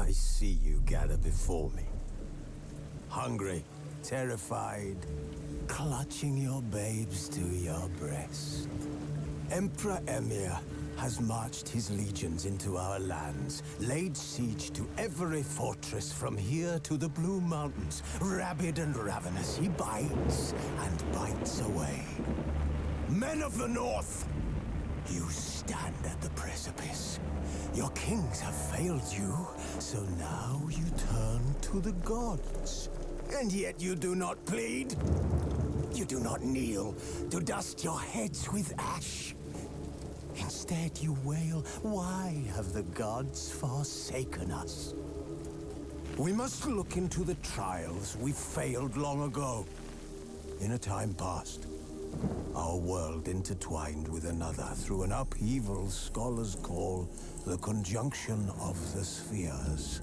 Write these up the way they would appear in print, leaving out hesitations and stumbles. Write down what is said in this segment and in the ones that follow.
I see you gather before me. Hungry, terrified, clutching your babes to your breast. Emperor Emir has marched his legions into our lands, laid siege to every fortress from here to the Blue Mountains. Rabid and ravenous, he bites and bites away. Men of the North, you stand at the precipice. Your kings have failed you, so now you turn to the gods. And yet you do not plead. You do not kneel to dust your heads with ash. Instead you wail, why have the gods forsaken us? We must look into the trials we failed long ago. In a time past, our world intertwined with another through an upheaval scholars call the conjunction of the spheres.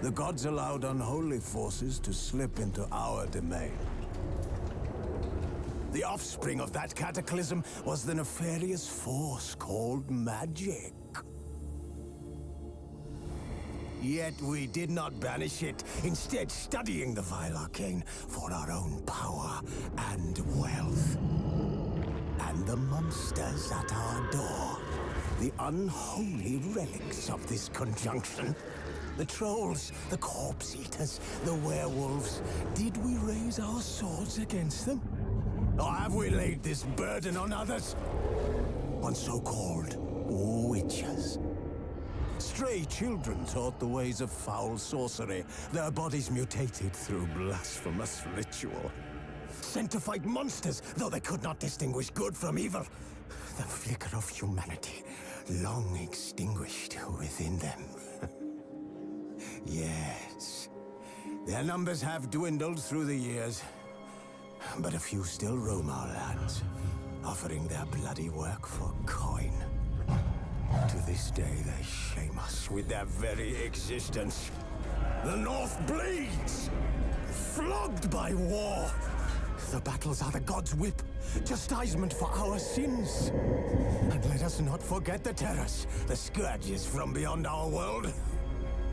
The gods allowed unholy forces to slip into our domain. The offspring of that cataclysm was the nefarious force called magic. Yet we did not banish it, instead studying the vile arcane for our own power and wealth. And the monsters at our door, the unholy relics of this conjunction. The trolls, the corpse-eaters, the werewolves. Did we raise our swords against them? Or have we laid this burden on others? On so-called witches. Stray children taught the ways of foul sorcery, their bodies mutated through blasphemous ritual. Sent to fight monsters, though they could not distinguish good from evil. The flicker of humanity, long extinguished within them. Yes, their numbers have dwindled through the years. But a few still roam our lands, offering their bloody work for coin. To this day, they shame us with their very existence. The North bleeds, flogged by war. The battles are the gods' whip, chastisement for our sins. And let us not forget the terrors, the scourges from beyond our world.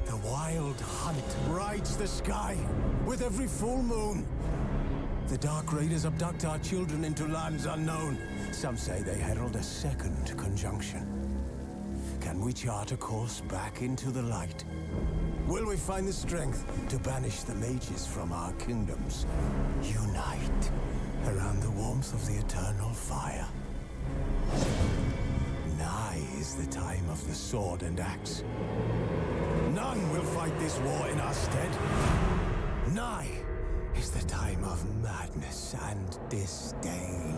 The wild hunt rides the sky with every full moon. The Dark Raiders abduct our children into lands unknown. Some say they herald a second conjunction. Can we chart a course back into the light? Will we find the strength to banish the mages from our kingdoms? Unite around the warmth of the eternal fire. Nigh is the time of the sword and axe. None will fight this war in our stead. Nigh is the time of madness and disdain.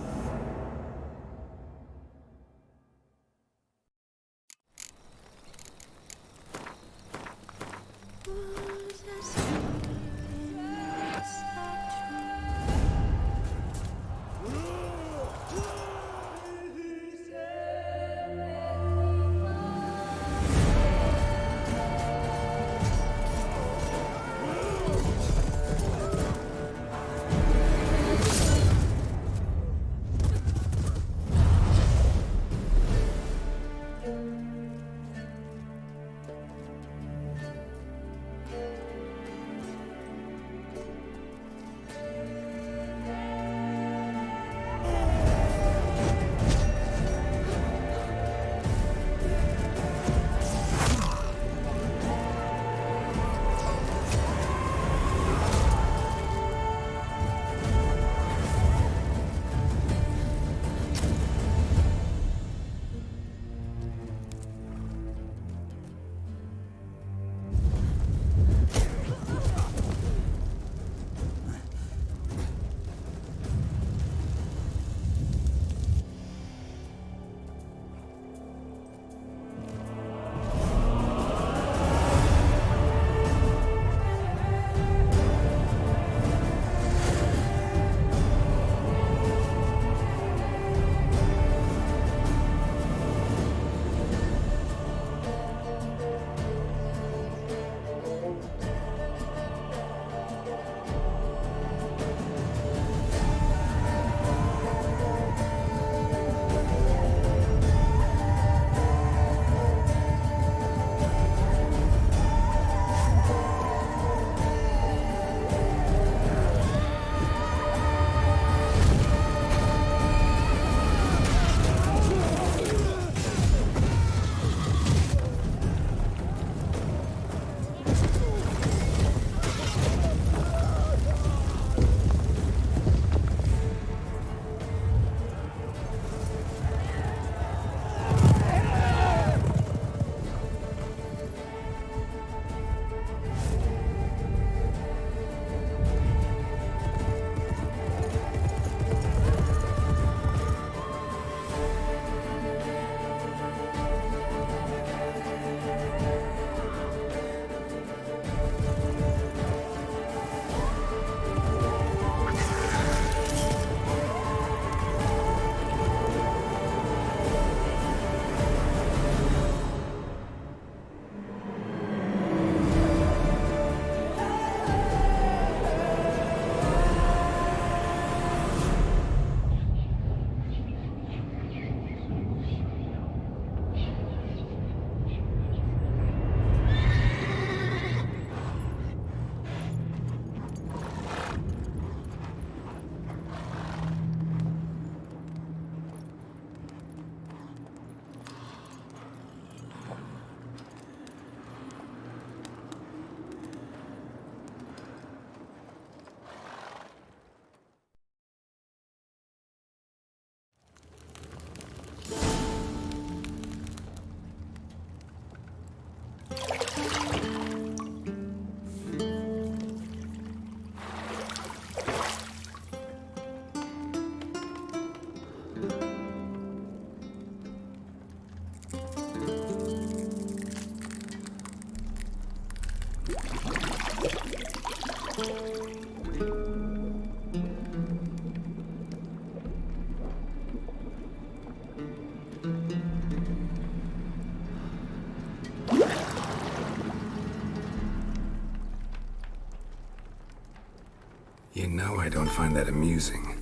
You know I don't find that amusing.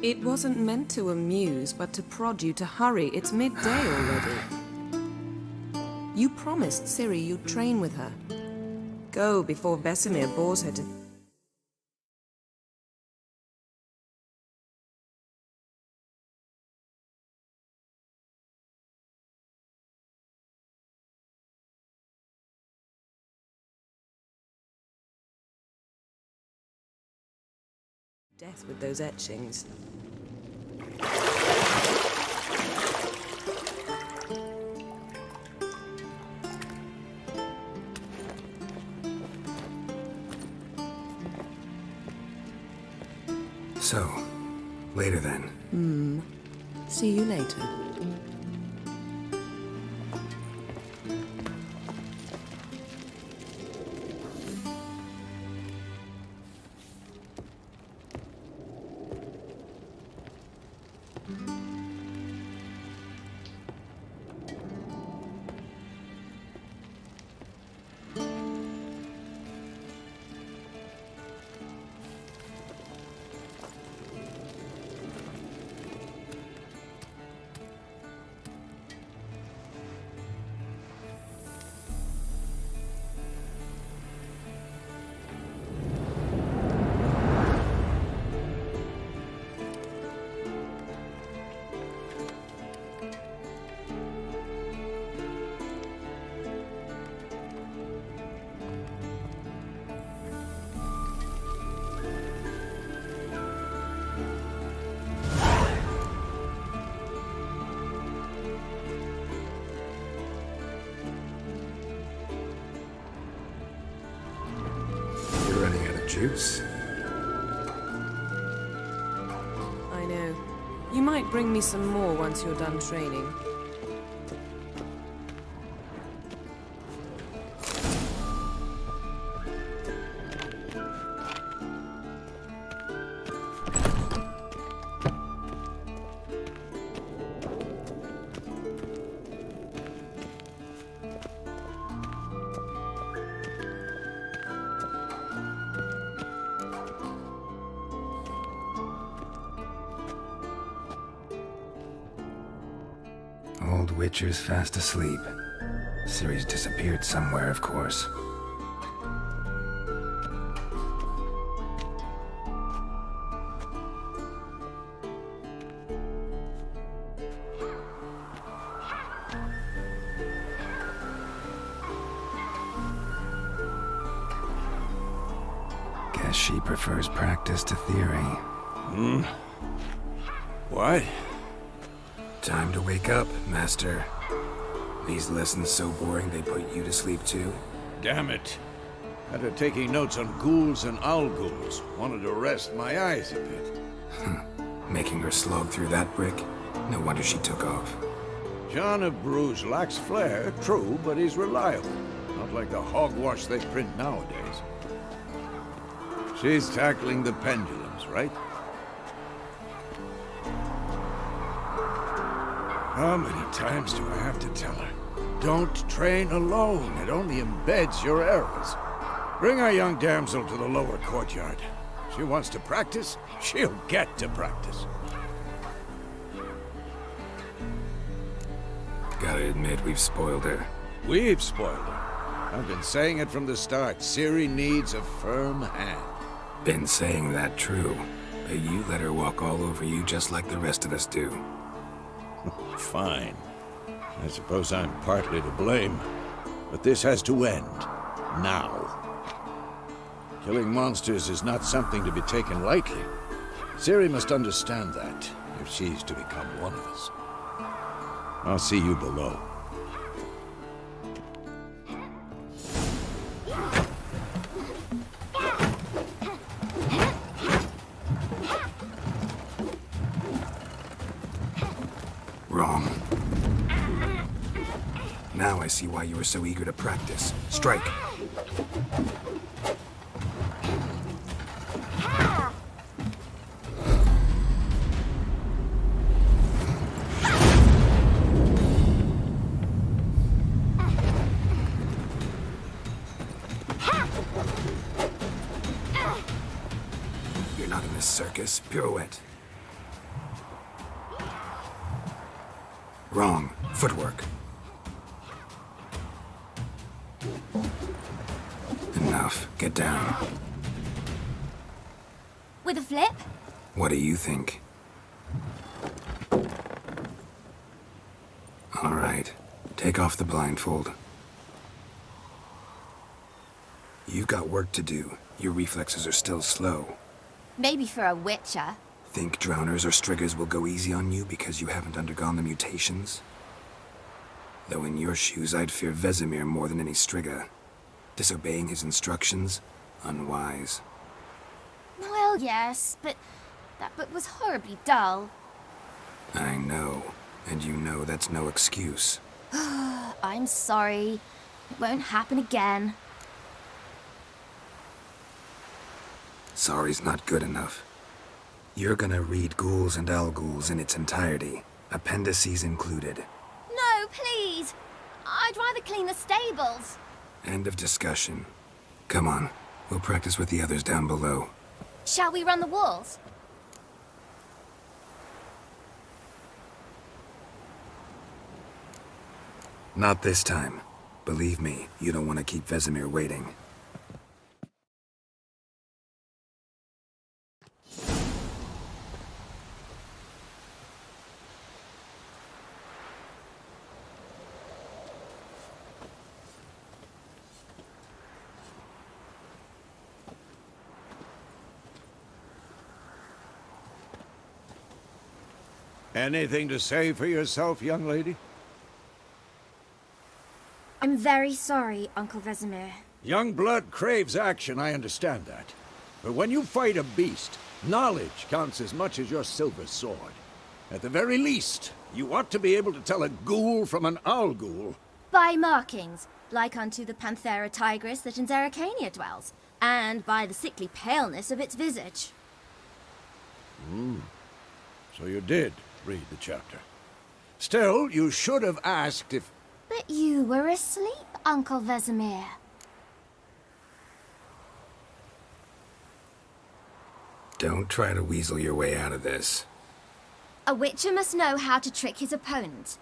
It wasn't meant to amuse, but to prod you to hurry. It's midday already. You promised Ciri you'd train with her. Go before Vesemir bores her to death with those etchings. So, later then. See you later. Juice. I know. You might bring me some more once you're done training. Old Witcher's fast asleep. Ciri's disappeared somewhere, of course. Guess she prefers practice to theory. What? Time to wake up, Master. These lessons so boring they put you to sleep too? Damn it. Had her taking notes on ghouls and owl ghouls. Wanted to rest my eyes a bit. Making her slog through that brick? No wonder she took off. John of Bruges lacks flair, true, but he's reliable. Not like the hogwash they print nowadays. She's tackling the pendulums, right? How many times do I have to tell her? Don't train alone. It only embeds your errors. Bring our young damsel to the lower courtyard. She wants to practice, she'll get to practice. Gotta admit, we've spoiled her. We've spoiled her. I've been saying it from the start. Ciri needs a firm hand. Been saying that true, but you let her walk all over you just like the rest of us do. Fine. I suppose I'm partly to blame. But this has to end. Now. Killing monsters is not something to be taken lightly. Ciri must understand that, if she's to become one of us. I'll see you below. Wrong. Now I see why you were so eager to practice. Strike! You're not in this circus. Pirouette. Wrong. Footwork. Enough. Get down. With a flip? What do you think? All right. Take off the blindfold. You've got work to do. Your reflexes are still slow. Maybe for a witcher. Think drowners or striggers will go easy on you because you haven't undergone the mutations? Though in your shoes, I'd fear Vesemir more than any strigger. Disobeying his instructions? Unwise. Well, yes, but that book was horribly dull. I know. And you know that's no excuse. I'm sorry. It won't happen again. Sorry's not good enough. You're gonna read Ghouls and Owl Ghouls in its entirety, appendices included. No, please! I'd rather clean the stables. End of discussion. Come on, we'll practice with the others down below. Shall we run the walls? Not this time. Believe me, you don't want to keep Vesemir waiting. Anything to say for yourself, young lady? I'm very sorry, Uncle Vesemir. Young blood craves action, I understand that. But when you fight a beast, knowledge counts as much as your silver sword. At the very least, you ought to be able to tell a ghoul from an owl ghoul. By markings, like unto the Panthera tigris that in Zerrikania dwells, and by the sickly paleness of its visage. So you did read the chapter. Still, you should have asked if... But you were asleep, Uncle Vesemir. Don't try to weasel your way out of this. A witcher must know how to trick his opponent.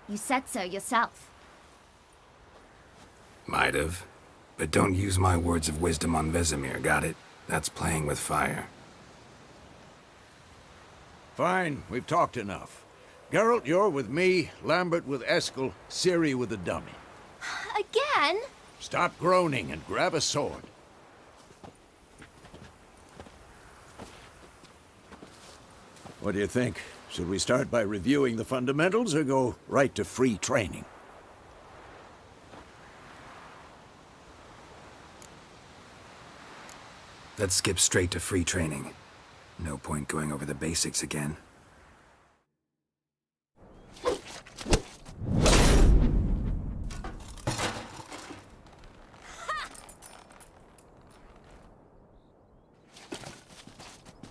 You said so yourself. Might have. But don't use my words of wisdom on Vesemir, got it? That's playing with fire. Fine, we've talked enough. Geralt, you're with me, Lambert with Eskel, Ciri with the dummy. Again? Stop groaning and grab a sword. What do you think? Should we start by reviewing the fundamentals or go right to free training? Let's skip straight to free training. No point going over the basics again.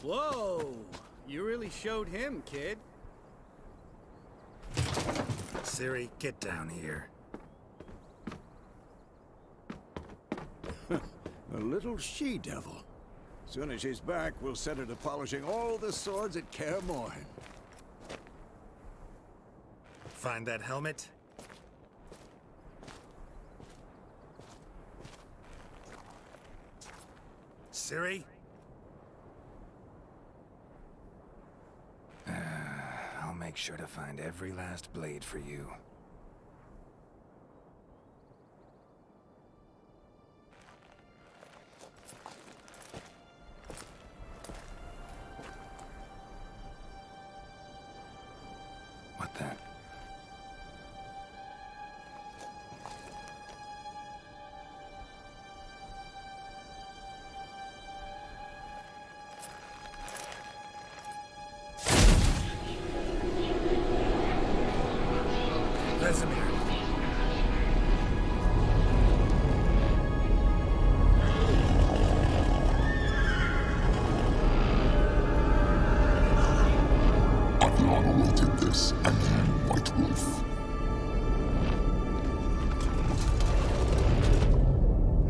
Whoa! You really showed him, kid. Ciri, get down here. A little she-devil. Soon as she's back, we'll set her to polishing all the swords at Kaer Morhen. Find that helmet? Ciri? I'll make sure to find every last blade for you. What the? Vesemir. Adriana did this, and you, White Wolf.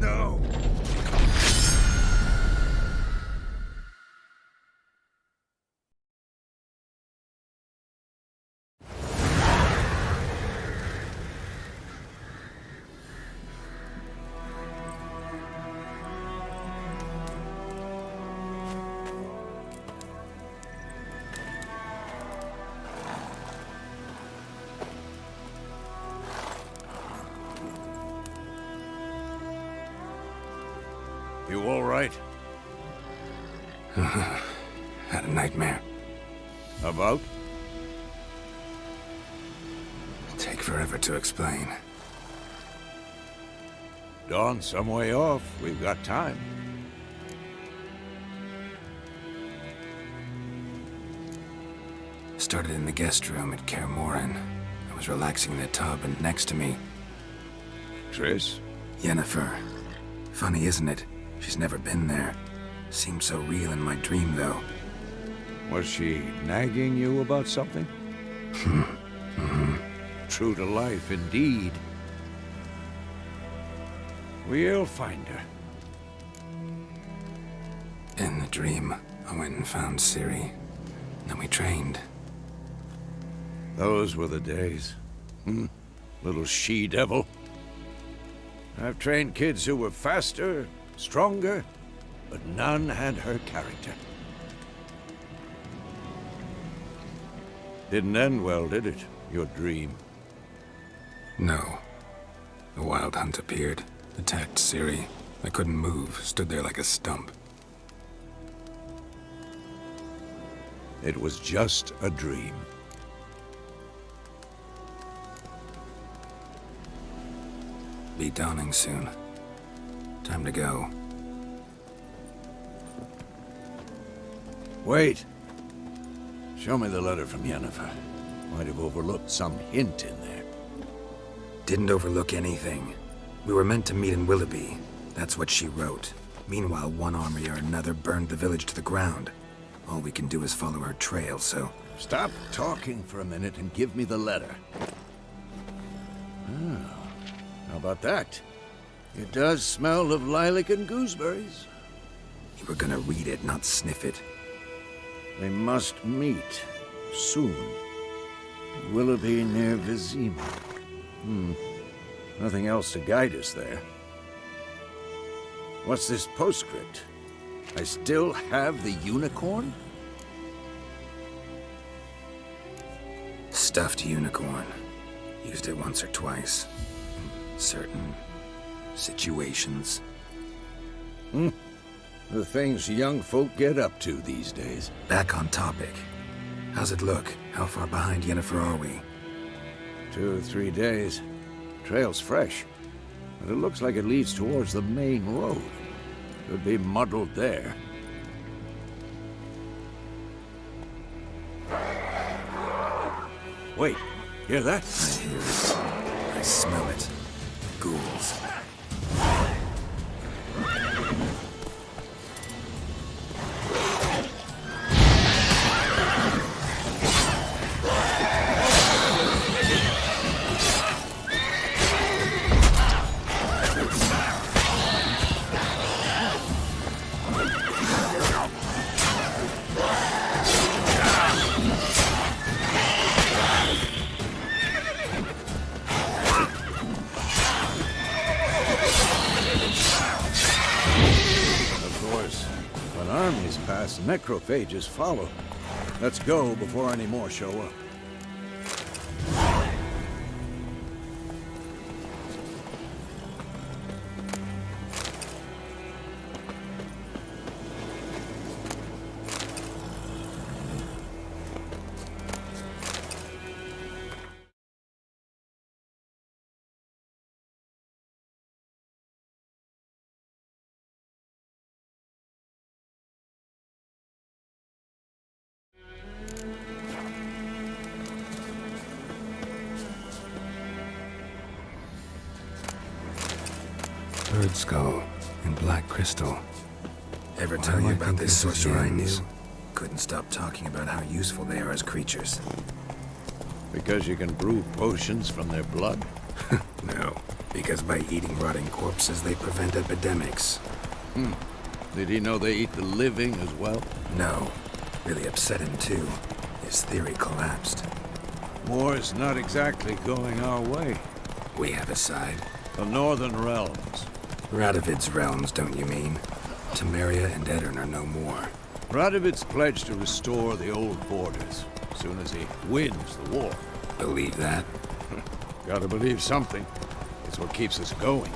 No! You all right? Had a nightmare. About? Take forever to explain. Dawn's some way off. We've got time. Started in the guest room at Kaer Morhen. I was relaxing in the tub, and next to me, Triss? Yennefer. Funny, isn't it? She's never been there. Seemed so real in my dream, though. Was she nagging you about something? True to life, indeed. We'll find her. In the dream, I went and found Ciri. Then we trained. Those were the days. Little she-devil. I've trained kids who were faster, stronger, but none had her character. Didn't end well, did it? Your dream? No. The Wild Hunt appeared, attacked Ciri. I couldn't move, stood there like a stump. It was just a dream. Be dawning soon. Time to go. Wait. Show me the letter from Yennefer. Might have overlooked some hint in there. Didn't overlook anything. We were meant to meet in Willoughby. That's what she wrote. Meanwhile, one army or another burned the village to the ground. All we can do is follow her trail, so... Stop talking for a minute and give me the letter. How about that? It does smell of lilac and gooseberries. You were gonna read it, not sniff it. They must meet soon. Willoughby near Vizima. Nothing else to guide us there. What's this postscript? I still have the unicorn? Stuffed unicorn. Used it once or twice. In certain situations. The things young folk get up to these days. Back on topic. How's it look? How far behind Yennefer are we? 2 or 3 days. Trail's fresh, but it looks like it leads towards the main road. Could be muddled there. Wait, hear that? I hear it. I smell it. Ghouls. Necrophages follow. Let's go before any more show up. Bird skull and black crystal. Ever tell you about this sorcerer I knew? Couldn't stop talking about how useful they are as creatures. Because you can brew potions from their blood? No, because by eating rotting corpses, they prevent epidemics. Did he know they eat the living as well? No. Really upset him, too. His theory collapsed. War's not exactly going our way. We have a side. The Northern Realms. Radovid's realms, don't you mean? Temeria and Edirn are no more. Radovid's pledged to restore the old borders, as soon as he wins the war. Believe that? Gotta believe something. It's what keeps us going.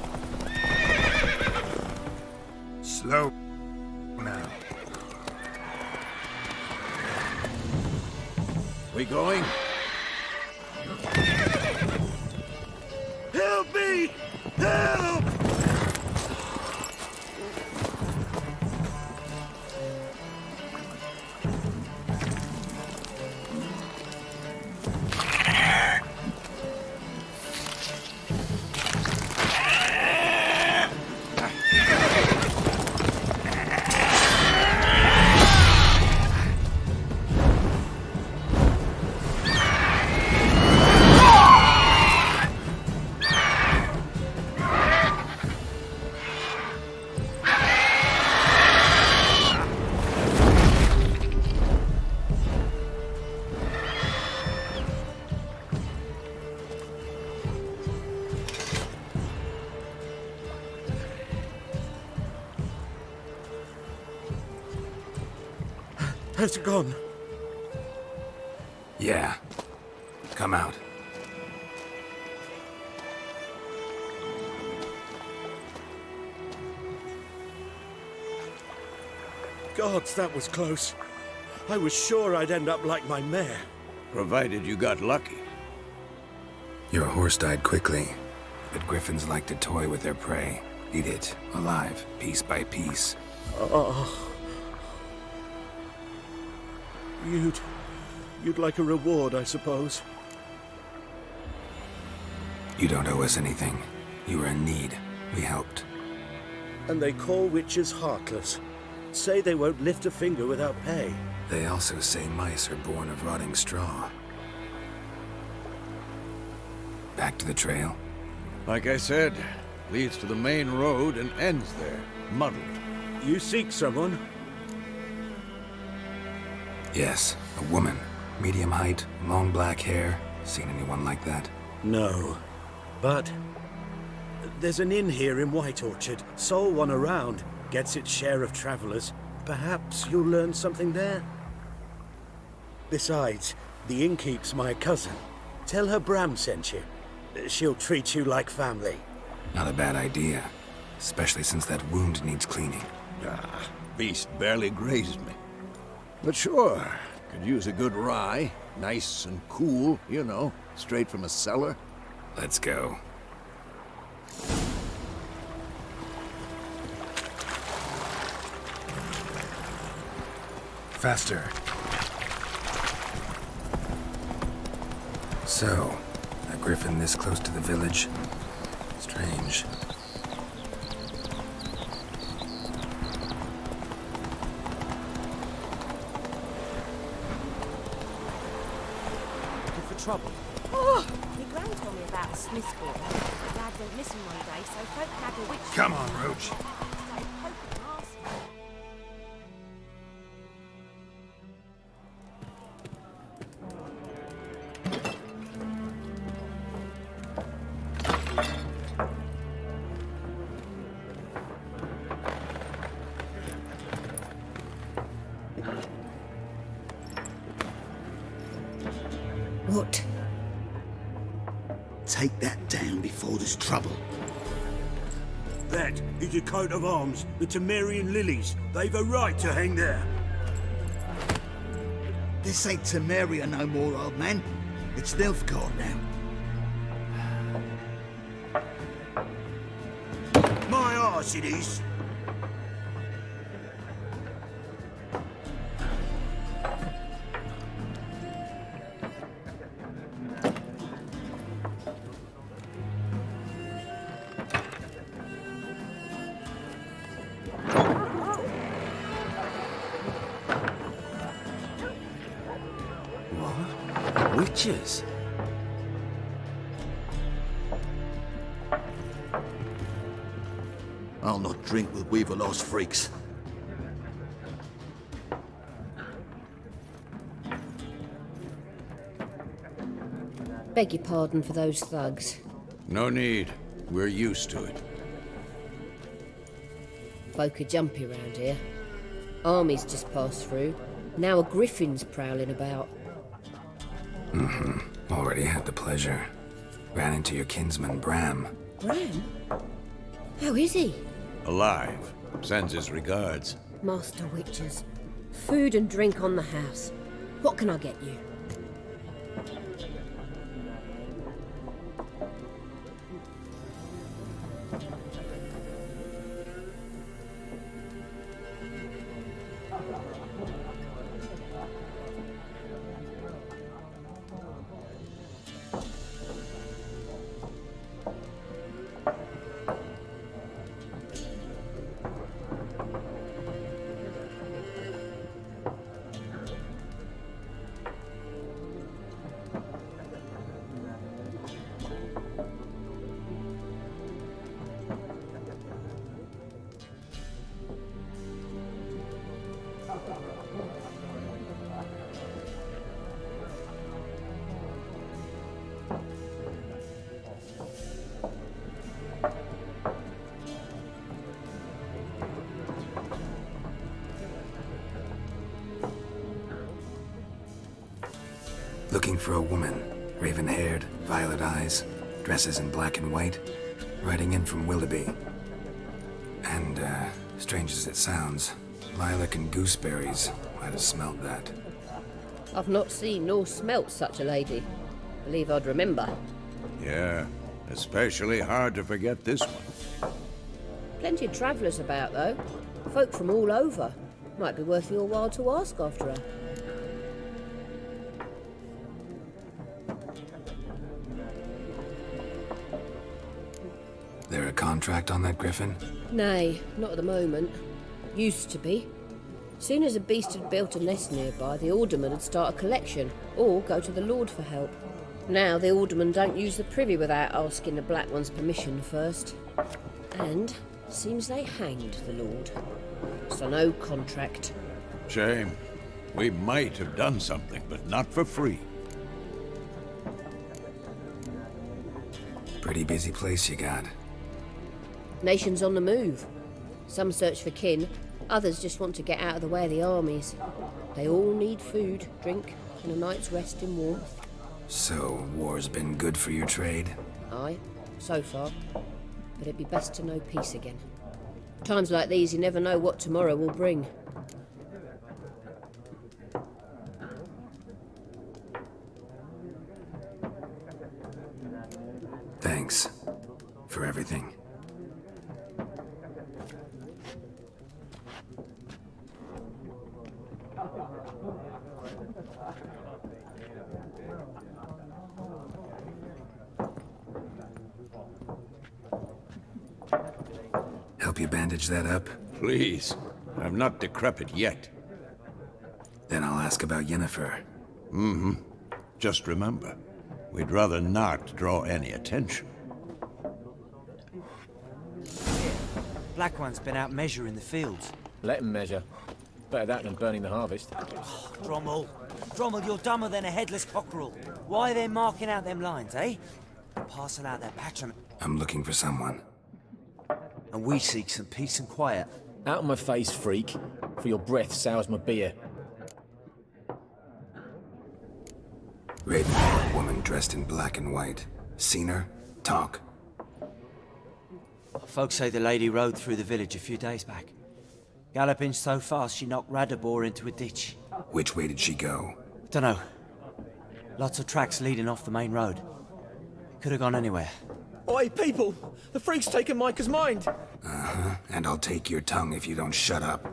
Slow now. We going? Help me! Help! Has it gone? Yeah. Come out. Gods, that was close. I was sure I'd end up like my mare. Provided you got lucky. Your horse died quickly, but griffins like to toy with their prey. Eat it, alive, piece by piece. Oh. You'd like a reward, I suppose. You don't owe us anything. You were in need. We helped. And they call witches heartless. Say they won't lift a finger without pay. They also say mice are born of rotting straw. Back to the trail? Like I said, leads to the main road and ends there, muddled. You seek someone? Yes, a woman. Medium height, long black hair. Seen anyone like that? No. But there's an inn here in White Orchard. Sole one around. Gets its share of travelers. Perhaps you'll learn something there? Besides, the innkeep's my cousin. Tell her Bram sent you. She'll treat you like family. Not a bad idea. Especially since that wound needs cleaning. Beast barely grazed me. But sure, Could use a good rye. Nice and cool, you know, straight from a cellar. Let's go. Faster. So, a griffin this close to the village? Strange. Looking for trouble? Oh! My gran told me about a Smith's boy. My dad went missing one day, so folk had a witch. Come on, Roach. Started poking and asking. What? Take that down before there's trouble. That is a coat of arms, the Temerian lilies. They've a right to hang there. This ain't Temeria no more, old man. It's Nilfgaard now. My arse it is. Witches? I'll not drink with Weaverlost freaks. Beg your pardon for those thugs. No need. We're used to it. Folk are jumpy round here. Armies just passed through. Now a griffin's prowling about. Already had the pleasure. Ran into your kinsman, Bram. Bram? How is he? Alive. Sends his regards. Master Witches. Food and drink on the house. What can I get you? Looking for a woman. Raven-haired, violet eyes, dresses in black and white. Riding in from Willoughby. And, strange as it sounds, lilac and gooseberries might have smelled that. I've not seen nor smelt such a lady. Believe I'd remember. Yeah, especially hard to forget this one. Plenty of travellers about, though. Folk from all over. Might be worth your while to ask after her. There a contract on that griffin? Nay, not at the moment. Used to be. Soon as a beast had built a nest nearby, the alderman would start a collection, or go to the Lord for help. Now the alderman don't use the privy without asking the Black One's permission first. And seems they hanged the Lord. So no contract. Shame. We might have done something, but not for free. Pretty busy place you got. Nations on the move. Some search for kin, others just want to get out of the way of the armies. They all need food, drink, and a night's rest in warmth. So, war's been good for your trade? Aye, so far. But it'd be best to know peace again. Times like these, you never know what tomorrow will bring. Help you bandage that up? Please. I'm not decrepit yet. Then I'll ask about Yennefer. Mm-hmm. Just remember, we'd rather not draw any attention. Black One's been out measuring the fields. Let him measure. Better that than burning the harvest. Oh, Drommel, you're dumber than a headless cockerel. Why are they marking out them lines, eh? Passing out their patrimony. I'm looking for someone. And we seek some peace and quiet. Out of my face, freak. For your breath sours my beer. Raven, woman dressed in black and white. Seen her? Talk. Folks say the lady rode through the village a few days back. Galloping so fast she knocked Radabor into a ditch. Which way did she go? Dunno. Lots of tracks leading off the main road. Could have gone anywhere. Oi, people! The freak's taken Micah's mind! Uh-huh. And I'll take your tongue if you don't shut up.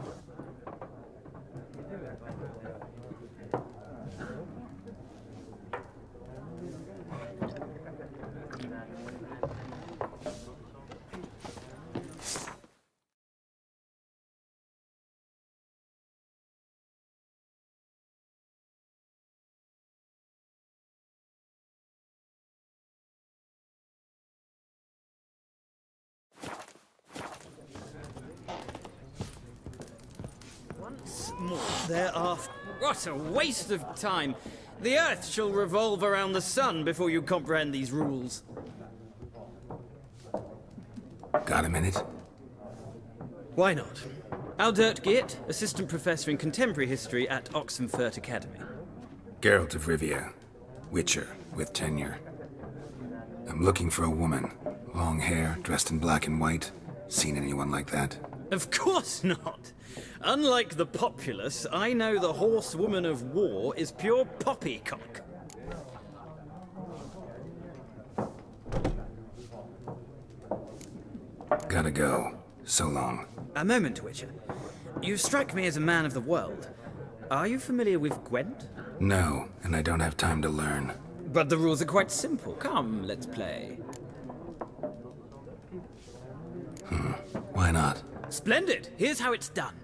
Thereafter. What a waste of time! The Earth shall revolve around the sun before you comprehend these rules. Got a minute? Why not? Aldert Geert, Assistant Professor in Contemporary History at Oxenfurt Academy. Geralt of Rivia. Witcher, with tenure. I'm looking for a woman. Long hair, dressed in black and white. Seen anyone like that? Of course not! Unlike the populace, I know the horsewoman of war is pure poppycock. Gotta go. So long. A moment, Witcher. You strike me as a man of the world. Are you familiar with Gwent? No, and I don't have time to learn. But the rules are quite simple. Come, let's play. Why not? Splendid! Here's how it's done.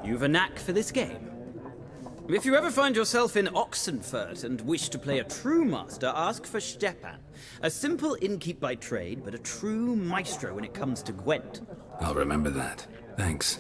You've a knack for this game. If you ever find yourself in Oxenfurt and wish to play a true master, ask for Stepan. A simple innkeep by trade, but a true maestro when it comes to Gwent. I'll remember that. Thanks.